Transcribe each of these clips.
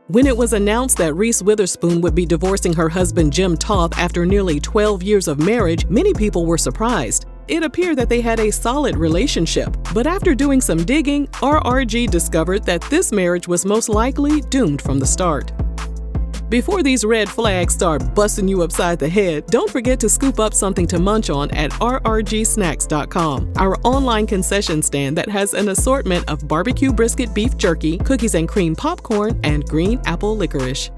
When it was announced that Reese Witherspoon would be divorcing her husband Jim Toth after nearly 12 years of marriage, many people were surprised. It appeared that they had a solid relationship, but after doing some digging, RRG discovered that this marriage was most likely doomed from the start. Before these red flags start busting you upside the head, don't forget to scoop up something to munch on at rrgsnacks.com, our online concession stand that has an assortment of barbecue brisket beef jerky, cookies and cream popcorn, and green apple licorice.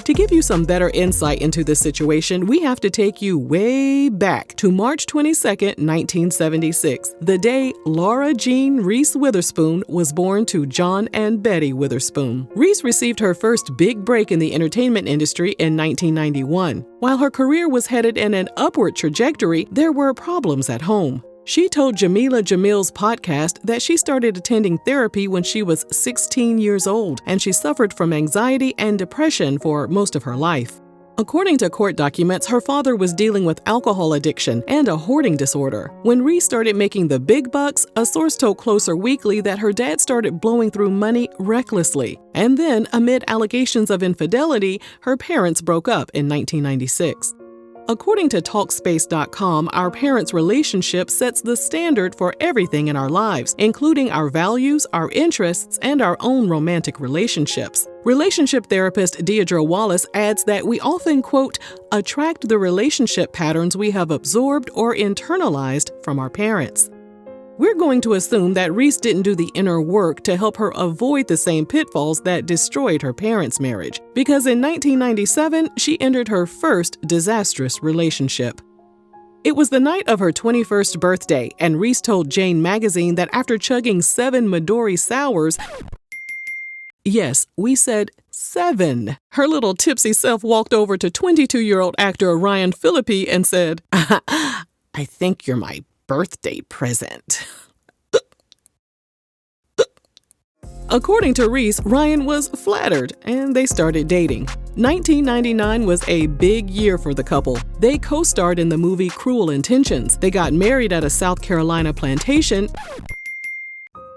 To give you some better insight into this situation, we have to take you way back to March 22, 1976, the day Laura Jean Reese Witherspoon was born to John and Betty Witherspoon. Reese received her first big break in the entertainment industry in 1991. While her career was headed in an upward trajectory, there were problems at home. She told Jamila Jamil's podcast that she started attending therapy when she was 16 years old, and she suffered from anxiety and depression for most of her life. According to court documents, her father was dealing with alcohol addiction and a hoarding disorder. When Reese started making the big bucks, a source told Closer Weekly that her dad started blowing through money recklessly. And then, amid allegations of infidelity, her parents broke up in 1996. According to Talkspace.com, our parents' relationship sets the standard for everything in our lives, including our values, our interests, and our own romantic relationships. Relationship therapist Deidre Wallace adds that we often, quote, attract the relationship patterns we have absorbed or internalized from our parents. We're going to assume that Reese didn't do the inner work to help her avoid the same pitfalls that destroyed her parents' marriage, because in 1997, she entered her first disastrous relationship. It was the night of her 21st birthday, and Reese told Jane magazine that after chugging 7 Midori sours, yes, we said 7, her little tipsy self walked over to 22-year-old actor Ryan Phillippe and said, I think you're my birthday present. According to Reese, Ryan was flattered and they started dating. 1999 was a big year for the couple. They co-starred in the movie Cruel Intentions. They got married at a South Carolina plantation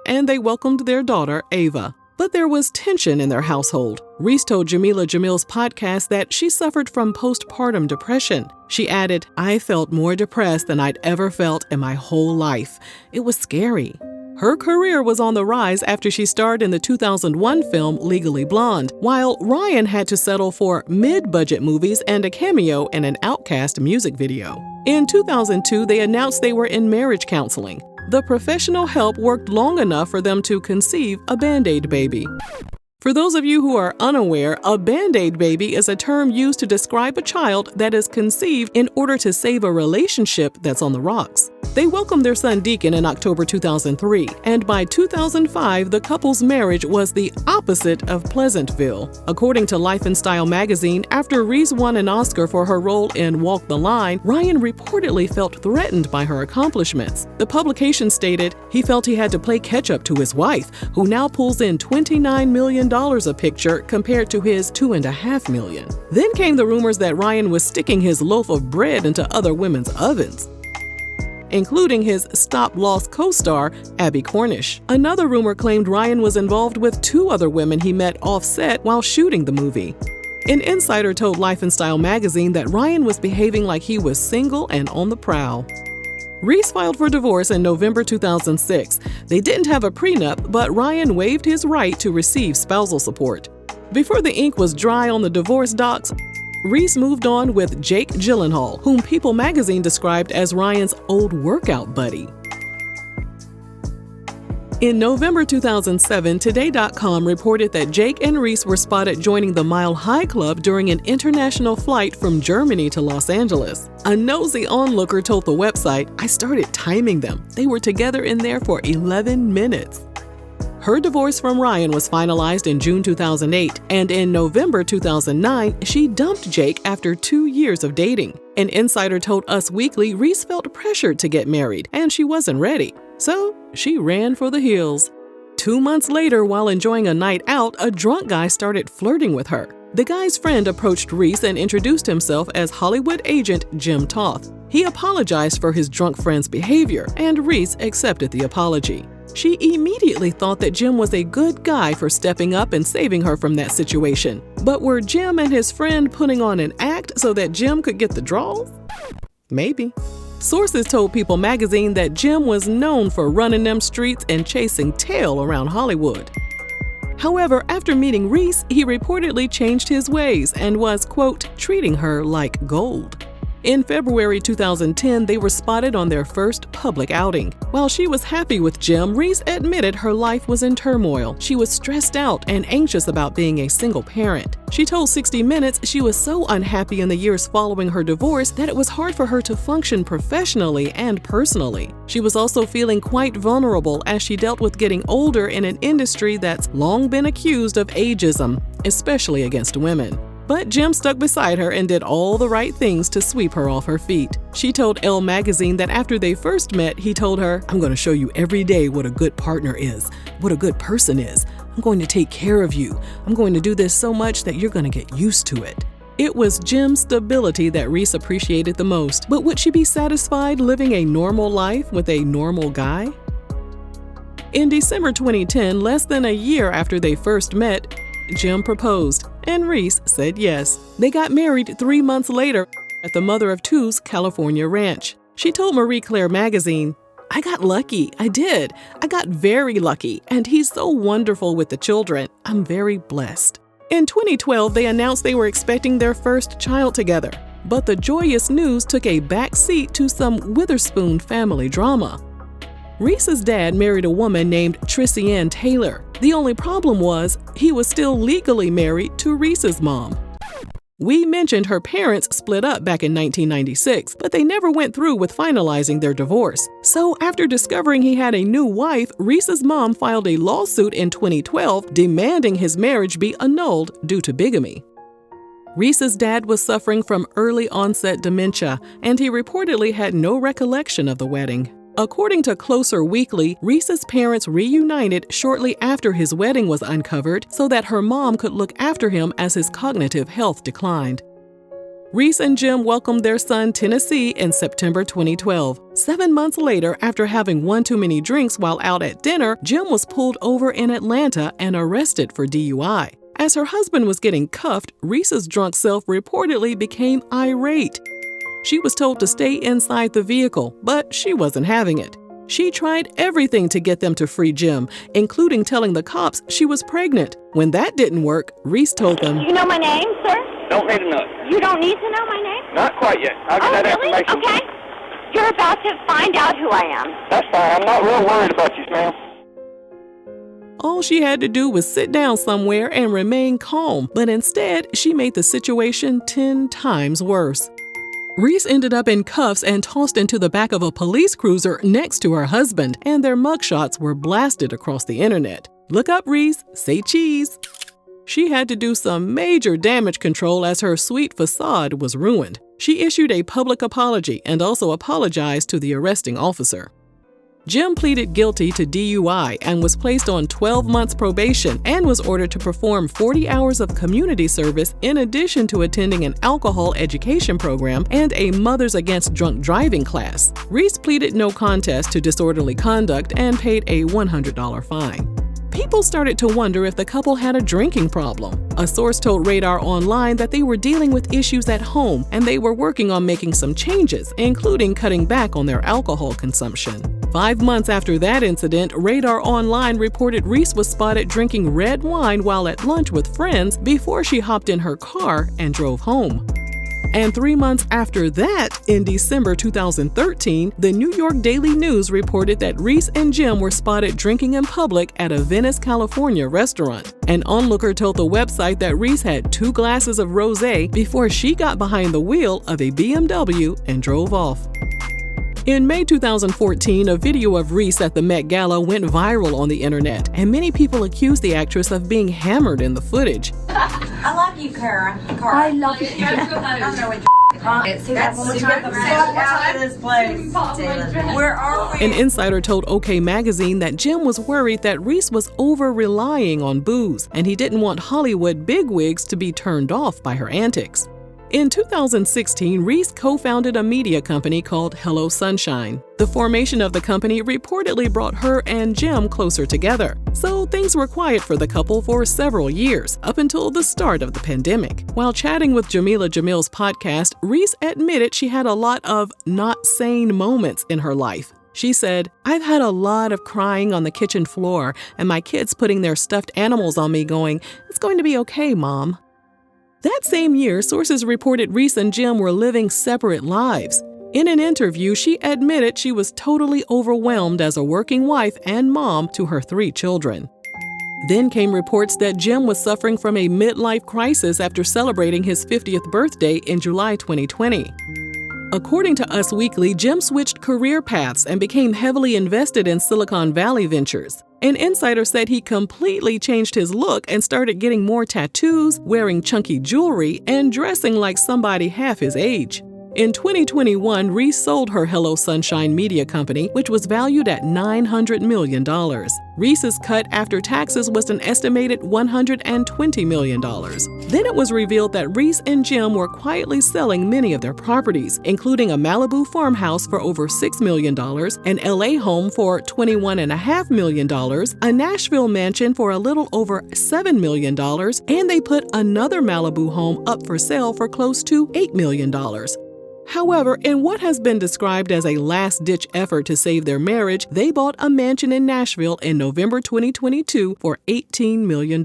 and they welcomed their daughter, Ava. But there was tension in their household. Reese told Jamila Jamil's podcast that she suffered from postpartum depression. She added, I felt more depressed than I'd ever felt in my whole life. It was scary. Her career was on the rise after she starred in the 2001 film Legally Blonde, while Ryan had to settle for mid-budget movies and a cameo in an Outkast music video. In 2002, they announced they were in marriage counseling. The professional help worked long enough for them to conceive a Band-Aid baby. For those of you who are unaware, a Band-Aid baby is a term used to describe a child that is conceived in order to save a relationship that's on the rocks. They welcomed their son Deacon in October 2003, and by 2005, the couple's marriage was the opposite of Pleasantville. According to Life and Style magazine, after Reese won an Oscar for her role in Walk the Line, Ryan reportedly felt threatened by her accomplishments. The publication stated he felt he had to play catch-up to his wife, who now pulls in $29 million a picture compared to his $2.5 million. Then came the rumors that Ryan was sticking his loaf of bread into other women's ovens, including his stop-loss co-star, Abby Cornish. Another rumor claimed Ryan was involved with 2 other women he met off-set while shooting the movie. An insider told Life and Style magazine that Ryan was behaving like he was single and on the prowl. Reese filed for divorce in November 2006. They didn't have a prenup, but Ryan waived his right to receive spousal support. Before the ink was dry on the divorce docs, Reese moved on with Jake Gyllenhaal, whom People magazine described as Ryan's old workout buddy. In November 2007, Today.com reported that Jake and Reese were spotted joining the Mile High Club during an international flight from Germany to Los Angeles. A nosy onlooker told the website, I started timing them. They were together in there for 11 minutes. Her divorce from Ryan was finalized in June 2008, and in November 2009, she dumped Jake after 2 years of dating. An insider told Us Weekly Reese felt pressured to get married, and she wasn't ready. So she ran for the hills. 2 months later, while enjoying a night out, a drunk guy started flirting with her. The guy's friend approached Reese and introduced himself as Hollywood agent Jim Toth. He apologized for his drunk friend's behavior, and Reese accepted the apology. She immediately thought that Jim was a good guy for stepping up and saving her from that situation. But were Jim and his friend putting on an act so that Jim could get the draws? Maybe. Sources told People magazine that Jim was known for running them streets and chasing tail around Hollywood. However, after meeting Reese, he reportedly changed his ways and was, quote, treating her like gold. In February 2010, they were spotted on their first public outing. While she was happy with Jim, Reese admitted her life was in turmoil. She was stressed out and anxious about being a single parent. She told 60 Minutes she was so unhappy in the years following her divorce that it was hard for her to function professionally and personally. She was also feeling quite vulnerable as she dealt with getting older in an industry that's long been accused of ageism, especially against women. But Jim stuck beside her and did all the right things to sweep her off her feet. She told Elle magazine that after they first met, he told her, "I'm going to show you every day what a good partner is, what a good person is. I'm going to take care of you. I'm going to do this so much that you're going to get used to it." It was Jim's stability that Reese appreciated the most. But would she be satisfied living a normal life with a normal guy? In December 2010, less than a year after they first met, Jim proposed, and Reese said yes. They got married 3 months later at the mother of two's California ranch. She told Marie Claire magazine, "I got lucky. I did. I got very lucky, and he's so wonderful with the children. I'm very blessed." In 2012, they announced they were expecting their first child together. But the joyous news took a back seat to some Witherspoon family drama. Reese's dad married a woman named Trissy Ann Taylor. The only problem was he was still legally married to Reese's mom. We mentioned her parents split up back in 1996, but they never went through with finalizing their divorce. So after discovering he had a new wife, Reese's mom filed a lawsuit in 2012 demanding his marriage be annulled due to bigamy. Reese's dad was suffering from early onset dementia, and he reportedly had no recollection of the wedding. According to Closer Weekly, Reese's parents reunited shortly after his wedding was uncovered so that her mom could look after him as his cognitive health declined. Reese and Jim welcomed their son Tennessee in September 2012. 7 months later, after having one too many drinks while out at dinner, Jim was pulled over in Atlanta and arrested for DUI. As her husband was getting cuffed, Reese's drunk self reportedly became irate. She was told to stay inside the vehicle, but she wasn't having it. She tried everything to get them to free Jim, including telling the cops she was pregnant. When that didn't work, Reese told them, "You know my name, sir? Don't need to know. You don't need to know my name? Not quite yet. I'll get that really? information. Okay. You're about to find out who I am." That's fine. I'm not real worried about you, ma'am. all she had to do was sit down somewhere and remain calm, but instead, she made the situation 10 times worse. Reese ended up in cuffs and tossed into the back of a police cruiser next to her husband, and their mugshots were blasted across the internet. Look up Reese, say cheese. She had to do some major damage control as her sweet facade was ruined. She issued a public apology and also apologized to the arresting officer. Jim pleaded guilty to DUI and was placed on 12 months probation and was ordered to perform 40 hours of community service in addition to attending an alcohol education program and a Mothers Against Drunk Driving class. Reese pleaded no contest to disorderly conduct and paid a $100 fine. People started to wonder if the couple had a drinking problem. A source told Radar Online that they were dealing with issues at home and they were working on making some changes, including cutting back on their alcohol consumption. 5 months after that incident, Radar Online reported Reese was spotted drinking red wine while at lunch with friends before she hopped in her car and drove home. And 3 months after that, in December 2013, the New York Daily News reported that Reese and Jim were spotted drinking in public at a Venice, California restaurant. An onlooker told the website that Reese had 2 glasses of rosé before she got behind the wheel of a BMW and drove off. In May 2014, a video of Reese at the Met Gala went viral on the internet, and many people accused the actress of being hammered in the footage. I love you, Cara. I love you. I don't know what Say that one more time. Out of this place, Taylor. Where are we? An insider told OK Magazine that Jim was worried that Reese was over-relying on booze, and he didn't want Hollywood bigwigs to be turned off by her antics. In 2016, Reese co-founded a media company called Hello Sunshine. The formation of the company reportedly brought her and Jim closer together, so things were quiet for the couple for several years, up until the start of the pandemic. While chatting with Jamila Jamil's podcast, Reese admitted she had a lot of not sane moments in her life. She said, "I've had a lot of crying on the kitchen floor and my kids putting their stuffed animals on me going, 'It's going to be okay, Mom.'" That same year, sources reported Reese and Jim were living separate lives. In an interview, she admitted she was totally overwhelmed as a working wife and mom to her 3 children. Then came reports that Jim was suffering from a midlife crisis after celebrating his 50th birthday in July 2020. According to Us Weekly, Jim switched career paths and became heavily invested in Silicon Valley ventures. An insider said he completely changed his look and started getting more tattoos, wearing chunky jewelry, and dressing like somebody half his age. In 2021, Reese sold her Hello Sunshine media company, which was valued at $900 million. Reese's cut after taxes was an estimated $120 million. Then it was revealed that Reese and Jim were quietly selling many of their properties, including a Malibu farmhouse for over $6 million, an LA home for $21.5 million, a Nashville mansion for a little over $7 million, and they put another Malibu home up for sale for close to $8 million. However, in what has been described as a last-ditch effort to save their marriage, they bought a mansion in Nashville in November 2022 for $18 million.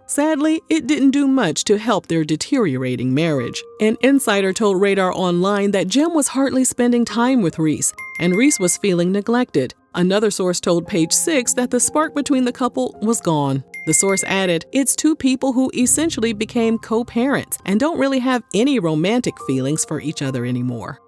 Sadly, it didn't do much to help their deteriorating marriage. An insider told Radar Online that Jim was hardly spending time with Reese, and Reese was feeling neglected. Another source told Page 6 that the spark between the couple was gone. The source added, "It's 2 people who essentially became co-parents and don't really have any romantic feelings for each other anymore."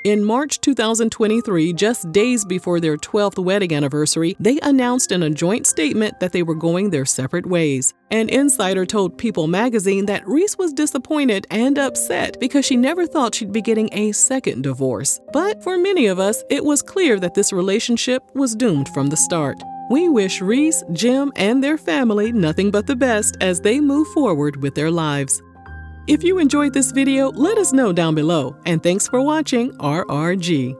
In March 2023, just days before their 12th wedding anniversary, they announced in a joint statement that they were going their separate ways. An insider told People magazine that Reese was disappointed and upset because she never thought she'd be getting a second divorce. But for many of us, it was clear that this relationship was doomed from the start. We wish Reese, Jim, and their family nothing but the best as they move forward with their lives. If you enjoyed this video, let us know down below. And thanks for watching RRG.